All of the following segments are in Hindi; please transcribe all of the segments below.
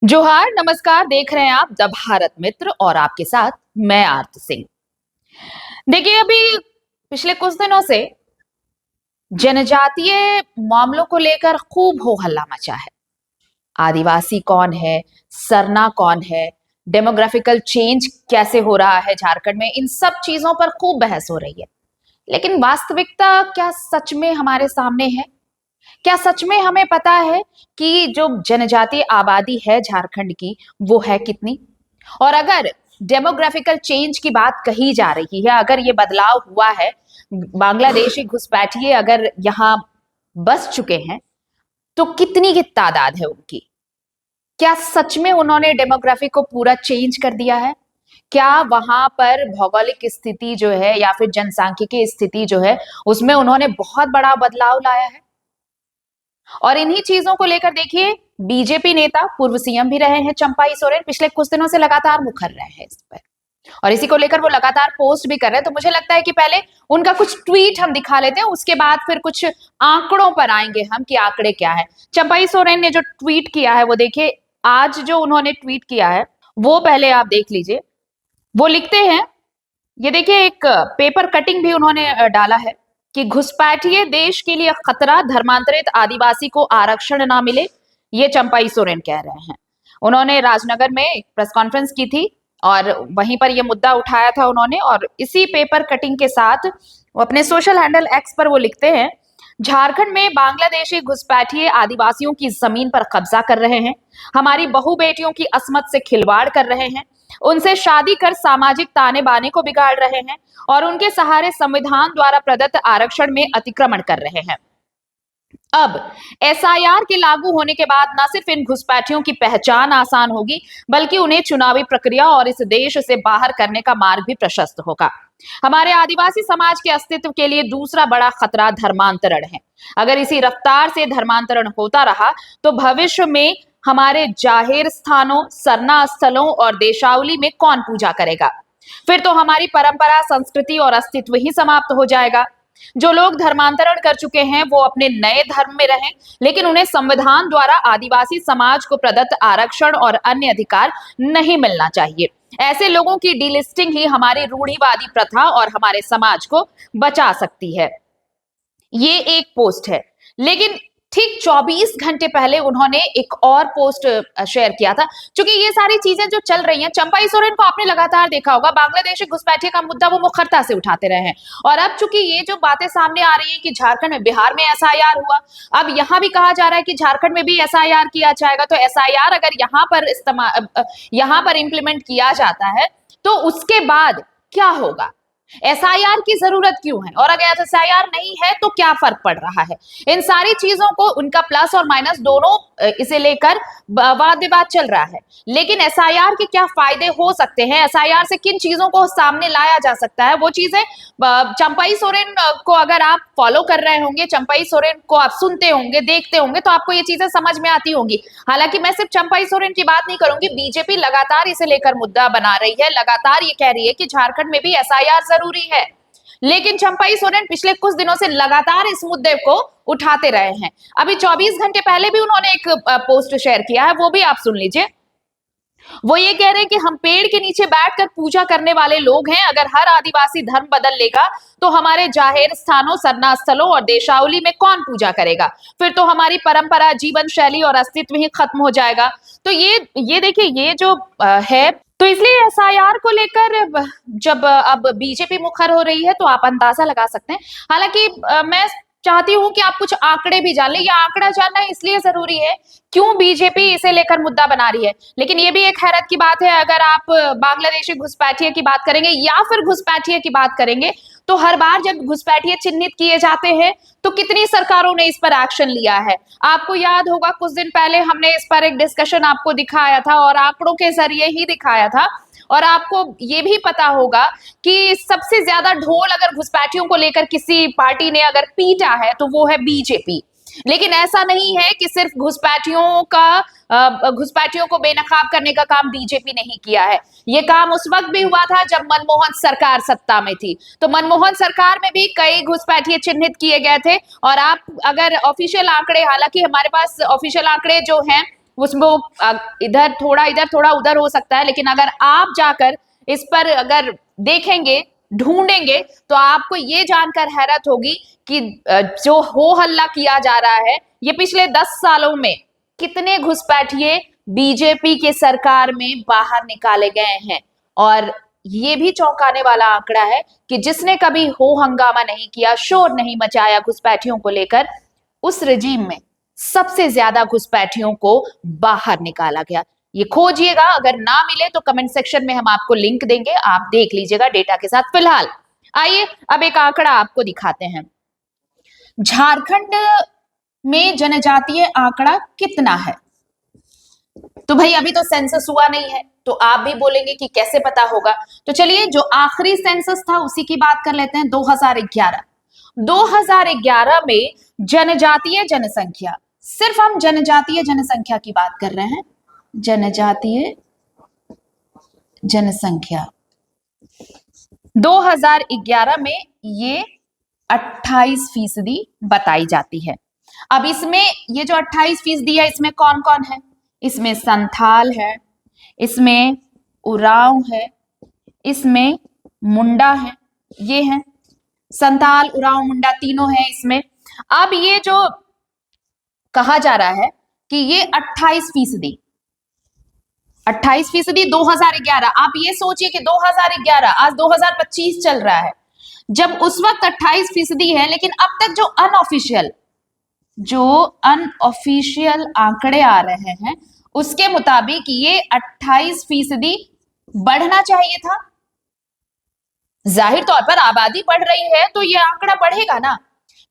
जोहार नमस्कार। देख रहे हैं आप द भारत मित्र और आपके साथ मैं आरती सिंह। देखिए, अभी पिछले कुछ दिनों से जनजातीय मामलों को लेकर खूब हो हल्ला मचा है। आदिवासी कौन है, सरना कौन है, डेमोग्राफिकल चेंज कैसे हो रहा है झारखंड में, इन सब चीजों पर खूब बहस हो रही है। लेकिन वास्तविकता क्या सच में हमारे सामने है? क्या सच में हमें पता है कि जो जनजातीय आबादी है झारखंड की, वो है कितनी? और अगर डेमोग्राफिकल चेंज की बात कही जा रही है, अगर ये बदलाव हुआ है, बांग्लादेशी घुसपैठिए अगर यहाँ बस चुके हैं, तो कितनी की तादाद है उनकी? क्या सच में उन्होंने डेमोग्राफी को पूरा चेंज कर दिया है? क्या वहां पर भौगोलिक स्थिति जो है या फिर जनसांख्यिकी स्थिति जो है, उसमें उन्होंने बहुत बड़ा बदलाव लाया है? और इन्हीं चीजों को लेकर देखिए, बीजेपी नेता पूर्व सीएम भी रहे हैं चंपाई सोरेन, पिछले कुछ दिनों से लगातार मुखर रहे हैं इस पर, और इसी को लेकर वो लगातार पोस्ट भी कर रहे हैं। तो मुझे लगता है कि पहले उनका कुछ ट्वीट हम दिखा लेते हैं, उसके बाद फिर कुछ आंकड़ों पर आएंगे हम कि आंकड़े क्या है। चंपाई सोरेन ने जो ट्वीट किया है वो देखिए, आज जो उन्होंने ट्वीट किया है वो पहले आप देख लीजिए। वो लिखते हैं, ये देखिए, एक पेपर कटिंग भी उन्होंने डाला है कि घुसपैठिए देश के लिए खतरा, धर्मांतरित आदिवासी को आरक्षण ना मिले। ये चंपाई सोरेन कह रहे हैं। उन्होंने राजनगर में एक प्रेस कॉन्फ्रेंस की थी और वहीं पर ये मुद्दा उठाया था उन्होंने, और इसी पेपर कटिंग के साथ वो अपने सोशल हैंडल एक्स पर वो लिखते हैं, झारखंड में बांग्लादेशी घुसपैठिए आदिवासियों की जमीन पर कब्जा कर रहे हैं, हमारी बहू बेटियों की अस्मत से खिलवाड़ कर रहे हैं, उनसे शादी कर सामाजिक ताने बाने को बिगाड़ रहे हैं और उनके सहारे संविधान द्वारा प्रदत्त आरक्षण में अतिक्रमण कर रहे हैं। अब एसआईआर के लागू होने के बाद न सिर्फ इन घुसपैठियों की पहचान आसान होगी, बल्कि उन्हें चुनावी प्रक्रिया और इस देश से बाहर करने का मार्ग भी प्रशस्त होगा। हमारे आदिवासी समाज के अस्तित्व के लिए दूसरा बड़ा खतरा धर्मांतरण है। अगर इसी रफ्तार से धर्मांतरण होता रहा तो भविष्य में हमारे जाहिर स्थानों, सरना स्थलों और देशावली में कौन पूजा करेगा? फिर तो हमारी परंपरा, संस्कृति और अस्तित्व ही समाप्त हो जाएगा। जो लोग धर्मांतरण कर चुके हैं वो अपने नए धर्म में रहें, लेकिन उन्हें संविधान द्वारा आदिवासी समाज को प्रदत्त आरक्षण और अन्य अधिकार नहीं मिलना चाहिए। ऐसे लोगों की डीलिस्टिंग ही हमारी रूढ़िवादी प्रथा और हमारे समाज को बचा सकती है। ये एक पोस्ट है, लेकिन ठीक 24 घंटे पहले उन्होंने एक और पोस्ट शेयर किया था। क्योंकि ये सारी चीजें जो चल रही हैं, चंपाई सोरेन को आपने लगातार देखा होगा, बांग्लादेशी घुसपैठिए का मुद्दा वो मुखरता से उठाते रहे हैं। और अब चूंकि ये जो बातें सामने आ रही है कि झारखंड में, बिहार में एसआईआर हुआ, अब यहाँ भी कहा जा रहा है कि झारखंड में भी एसआईआर किया जाएगा। तो एसआईआर अगर यहाँ पर इंप्लीमेंट किया जाता है तो उसके बाद क्या होगा? एसआईआर की जरूरत क्यों है, और अगर एसआईआर नहीं है तो क्या फर्क पड़ रहा है? इन सारी चीजों को, उनका प्लस और माइनस दोनों इसे लेकर वाद विवाद चल रहा है। लेकिन एसआईआर के क्या फायदे हो सकते हैं, एसआईआर से किन चीजों को सामने लाया जा सकता है, वो चीजें चंपाई सोरेन को अगर आप फॉलो कर रहे होंगे, चंपाई सोरेन को आप सुनते होंगे, देखते होंगे, तो आपको ये चीजें समझ में आती होंगी। हालांकि मैं सिर्फ चंपाई सोरेन की बात नहीं करूंगी, बीजेपी लगातार इसे लेकर मुद्दा बना रही है, लगातार ये कह रही है कि झारखंड में भी एसआईआर जरूरी है। लेकिन चंपाई सोरेन पिछले कुछ दिनों से लगातार इस मुद्दे को उठाते रहे हैं। अभी 24 घंटे पहले भी उन्होंने एक पोस्ट शेयर किया है, वो भी आप सुन लीजिए। वो ये कह रहे हैं कि हम पेड़ के नीचे बैठकर पूजा करने वाले लोग हैं। अगर हर आदिवासी धर्म बदल लेगा तो हमारे जाहिर स्थानों, सरना स्थलों और देशावली में कौन पूजा करेगा? फिर तो हमारी परंपरा, जीवन शैली और अस्तित्व ही खत्म हो जाएगा। तो ये देखिए, ये जो है, तो इसलिए एसआईआर को लेकर जब अब बीजेपी मुखर हो रही है तो आप अंदाजा लगा सकते हैं। हालांकि मैं चाहती हूं कि आप कुछ आंकड़े भी जान लें। यह आंकड़ा जानना इसलिए जरूरी है क्यों बीजेपी इसे लेकर मुद्दा बना रही है। लेकिन यह भी एक हैरत की बात है, अगर आप बांग्लादेशी घुसपैठिए की बात करेंगे या फिर घुसपैठिए की बात करेंगे, तो हर बार जब घुसपैठिए चिन्हित किए जाते हैं तो कितनी सरकारों ने इस पर एक्शन लिया है। आपको याद होगा, कुछ दिन पहले हमने इस पर एक डिस्कशन आपको दिखाया था और आंकड़ों के जरिए ही दिखाया था। और आपको ये भी पता होगा कि सबसे ज्यादा ढोल अगर घुसपैठियों को लेकर किसी पार्टी ने अगर पीटा है तो वो है बीजेपी। लेकिन ऐसा नहीं है कि सिर्फ घुसपैठियों को बेनकाब करने का काम बीजेपी ने ही किया है। ये काम उस वक्त भी हुआ था जब मनमोहन सरकार सत्ता में थी। तो मनमोहन सरकार में भी कई घुसपैठिए चिन्हित किए गए थे। और आप अगर ऑफिशियल आंकड़े, हालांकि हमारे पास ऑफिशियल आंकड़े जो हैं उसमें वो इधर थोड़ा उधर हो सकता है, लेकिन अगर आप जाकर इस पर अगर देखेंगे, ढूंढेंगे, तो आपको ये जानकर हैरत होगी कि जो हो हल्ला किया जा रहा है, ये पिछले 10 सालों में कितने घुसपैठिए बीजेपी के सरकार में बाहर निकाले गए हैं। और ये भी चौंकाने वाला आंकड़ा है कि जिसने कभी हो हंगामा नहीं किया, शोर नहीं मचाया घुसपैठियों को लेकर, उस रिजीम में सबसे ज्यादा घुसपैठियों को बाहर निकाला गया। ये खोजिएगा, अगर ना मिले तो कमेंट सेक्शन में हम आपको लिंक देंगे, आप देख लीजिएगा डेटा के साथ। फिलहाल आइए अब एक आंकड़ा आपको दिखाते हैं। झारखंड में जनजातीय आंकड़ा कितना है? तो भाई अभी तो सेंसस हुआ नहीं है, तो आप भी बोलेंगे कि कैसे पता होगा। तो चलिए जो आखिरी सेंसस था उसी की बात कर लेते हैं। 2011 में जनजातीय जनसंख्या, सिर्फ हम जनजातीय जनसंख्या की बात कर रहे हैं, जनजातीय जनसंख्या 2011 में ये 28% बताई जाती है। अब इसमें ये जो 28% है, इसमें कौन कौन है? इसमें संथाल है, इसमें उरांव है, इसमें मुंडा है, ये है संथाल, उरांव, मुंडा तीनों है इसमें। अब ये जो कहा जा रहा है कि ये 28% 2011, आप ये सोचिए कि 2011, आज 2025 चल रहा है, जब उस वक्त 28% है, लेकिन अब तक जो अनऑफिशियल आंकड़े आ रहे हैं उसके मुताबिक ये 28% बढ़ना चाहिए था। जाहिर तौर पर आबादी बढ़ रही है तो ये आंकड़ा बढ़ेगा ना,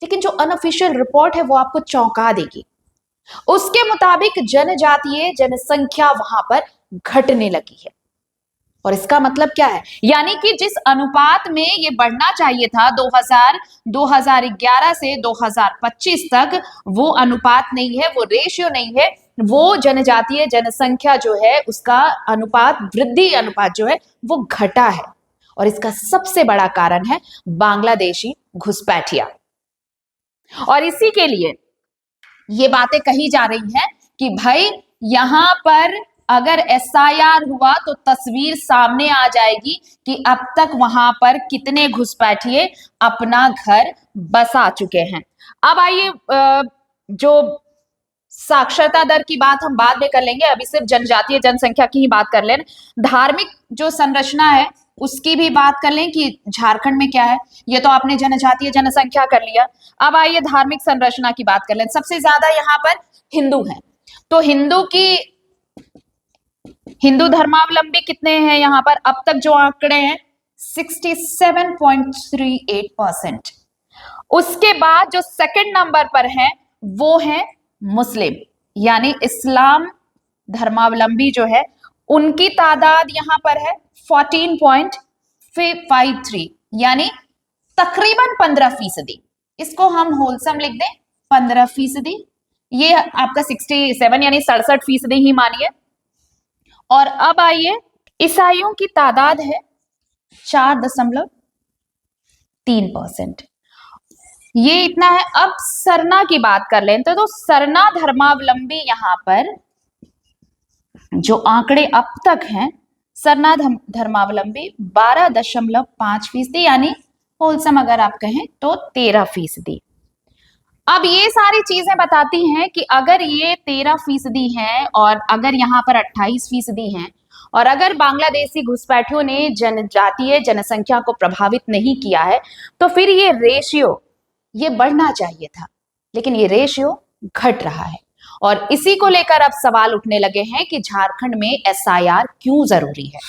लेकिन जो अनऑफिशियल रिपोर्ट है वो आपको चौंका देगी। उसके मुताबिक जनजातीय जनसंख्या वहां पर घटने लगी है। और इसका मतलब क्या है? यानी कि जिस अनुपात में ये बढ़ना चाहिए था 2011 से 2025 तक, वो अनुपात नहीं है, वो रेशियो नहीं है, वो जनजातीय जनसंख्या जो है उसका अनुपात, वृद्धि अनुपात जो है वो घटा है। और इसका सबसे बड़ा कारण है बांग्लादेशी घुसपैठिया। और इसी के लिए ये बातें कही जा रही हैं कि भाई यहां पर अगर एसआईआर हुआ तो तस्वीर सामने आ जाएगी कि अब तक वहां पर कितने घुसपैठिए अपना घर बसा चुके हैं। अब आइए जो साक्षरता दर की बात हम बाद में कर लेंगे, अभी सिर्फ जनजातीय जनसंख्या की ही बात कर लें। धार्मिक जो संरचना है उसकी भी बात कर लें कि झारखंड में क्या है। ये तो आपने जनजातीय जनसंख्या कर लिया, अब आइए धार्मिक संरचना की बात कर लें। सबसे ज्यादा यहाँ पर हिंदू हैं, तो हिंदू धर्मावलंबी कितने हैं यहाँ पर? अब तक जो आंकड़े हैं 67.38%। उसके बाद जो सेकंड नंबर पर है वो है मुस्लिम, यानी इस्लाम धर्मावलंबी जो है उनकी तादाद यहां पर है 14.53, यानी तकरीबन 15%। इसको हम होलसम लिख दें 15%। ये आपका 67 यानी 67% ही मानिए। और अब आइए ईसाइयों की तादाद है 4.3%। ये इतना है। अब सरना की बात कर लें तो सरना धर्मावलंबी यहां पर जो आंकड़े अब तक हैं, सरना धर्मावलंबी 12.5%, यानी होलसम अगर आप कहें तो 13%। अब ये सारी चीजें बताती हैं कि अगर ये 13% हैं और अगर यहाँ पर 28% हैं, और अगर बांग्लादेशी घुसपैठियों ने जनजातीय जनसंख्या को प्रभावित नहीं किया है, तो फिर ये रेशियो ये बढ़ना चाहिए था, लेकिन ये रेशियो घट रहा है। और इसी को लेकर अब सवाल उठने लगे हैं कि झारखंड में एसआईआर क्यों जरूरी है।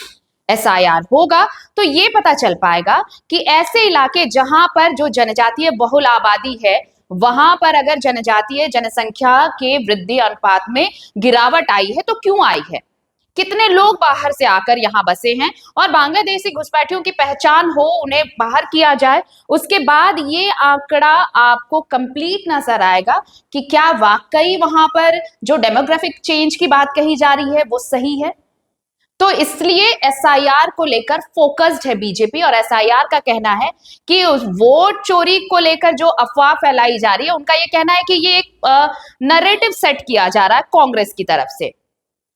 एसआईआर होगा तो ये पता चल पाएगा कि ऐसे इलाके जहां पर जो जनजातीय बहुल आबादी है, वहां पर अगर जनजातीय जनसंख्या के वृद्धि अनुपात में गिरावट आई है तो क्यों आई है, कितने लोग बाहर से आकर यहाँ बसे हैं, और बांग्लादेशी घुसपैठियों की पहचान हो, उन्हें बाहर किया जाए। उसके बाद ये आंकड़ा आपको कंप्लीट नजर आएगा कि क्या वाकई वहां पर जो डेमोग्राफिक चेंज की बात कही जा रही है वो सही है। तो इसलिए एसआईआर को लेकर फोकस्ड है बीजेपी, और एसआईआर का कहना है कि उस वोट चोरी को लेकर जो अफवाह फैलाई जा रही है, उनका ये कहना है कि ये एक नैरेटिव सेट किया जा रहा है कांग्रेस की तरफ से।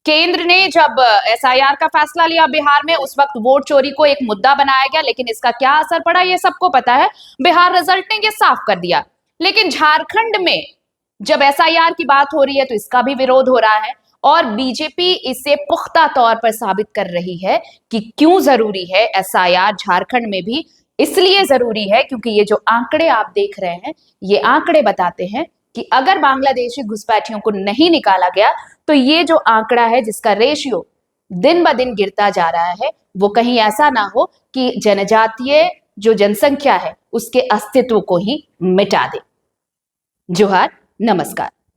केंद्र ने जब एसआईआर का फैसला लिया बिहार में, उस वक्त वोट चोरी को एक मुद्दा बनाया गया, लेकिन इसका क्या असर पड़ा ये सबको पता है। बिहार रिजल्ट ने ये साफ कर दिया। लेकिन झारखंड में जब एसआईआर की बात हो रही है तो इसका भी विरोध हो रहा है, और बीजेपी इसे पुख्ता तौर पर साबित कर रही है कि क्यों जरूरी है एसआईआर झारखंड में भी। इसलिए जरूरी है क्योंकि ये जो आंकड़े आप देख रहे हैं, ये आंकड़े बताते हैं कि अगर बांग्लादेशी घुसपैठियों को नहीं निकाला गया तो ये जो आंकड़ा है, जिसका रेशियो दिन ब दिन गिरता जा रहा है, वो कहीं ऐसा ना हो कि जनजातीय जो जनसंख्या है उसके अस्तित्व को ही मिटा दे। जोहार, नमस्कार।